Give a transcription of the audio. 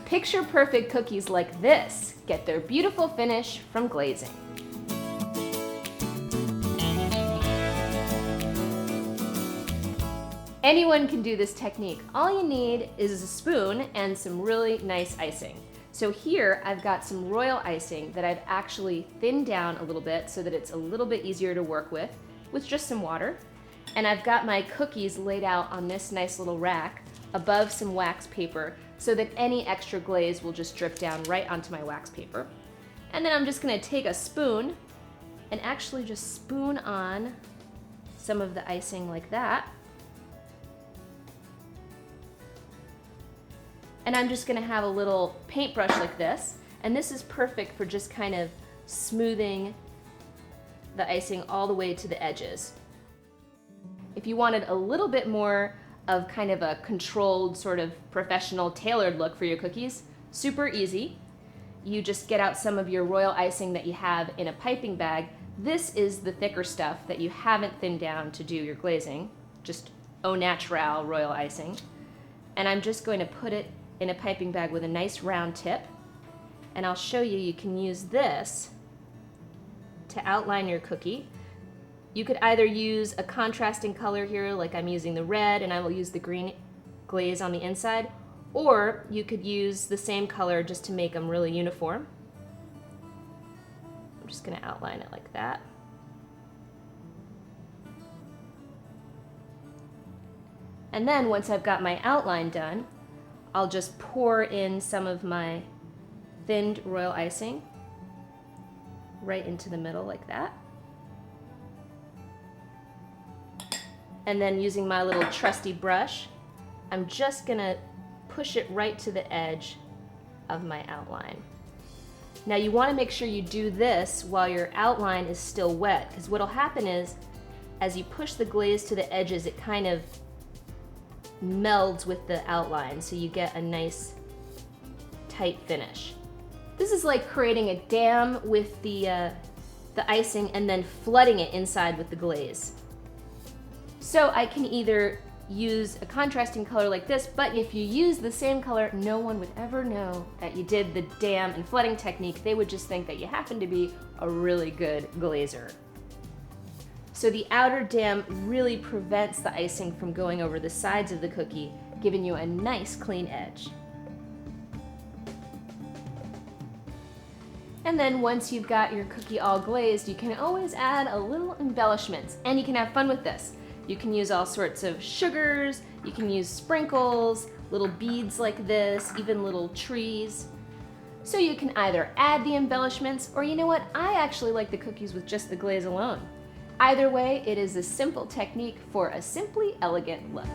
Picture perfect cookies like this get their beautiful finish from glazing. Anyone can do this technique. All you need is a spoon and some really nice icing. So here I've got some royal icing that I've actually thinned down a little bit so that it's a little bit easier to work with just some water. And I've got my cookies laid out on this nice little rack above some wax paper so that any extra glaze will just drip down right onto my wax paper. And then I'm just gonna take a spoon and actually just spoon on some of the icing like that. And I'm just gonna have a little paintbrush like this, and this is perfect for just kind of smoothing the icing all the way to the edges. If you wanted a little bit more of kind of a controlled, sort of professional, tailored look for your cookies, super easy. You just get out some of your royal icing that you have in a piping bag. This is the thicker stuff that you haven't thinned down to do your glazing, just au naturel royal icing. And I'm just going to put it in a piping bag with a nice round tip. And I'll show you, you can use this to outline your cookie. You could either use a contrasting color here, like I'm using the red and I will use the green glaze on the inside, or you could use the same color just to make them really uniform. I'm just gonna outline it like that. And then once I've got my outline done, I'll just pour in some of my thinned royal icing right into the middle like that. And then using my little trusty brush, I'm just gonna push it right to the edge of my outline. Now you wanna make sure you do this while your outline is still wet, because what'll happen is, as you push the glaze to the edges, it kind of melds with the outline, so you get a nice tight finish. This is like creating a dam with the icing and then flooding it inside with the glaze. So I can either use a contrasting color like this, but if you use the same color, no one would ever know that you did the dam and flooding technique. They would just think that you happen to be a really good glazer. So the outer dam really prevents the icing from going over the sides of the cookie, giving you a nice clean edge. And then once you've got your cookie all glazed, you can always add a little embellishments, and you can have fun with this. You can use all sorts of sugars, you can use sprinkles, little beads like this, even little trees. So you can either add the embellishments, or you know what, I actually like the cookies with just the glaze alone. Either way, it is a simple technique for a simply elegant look.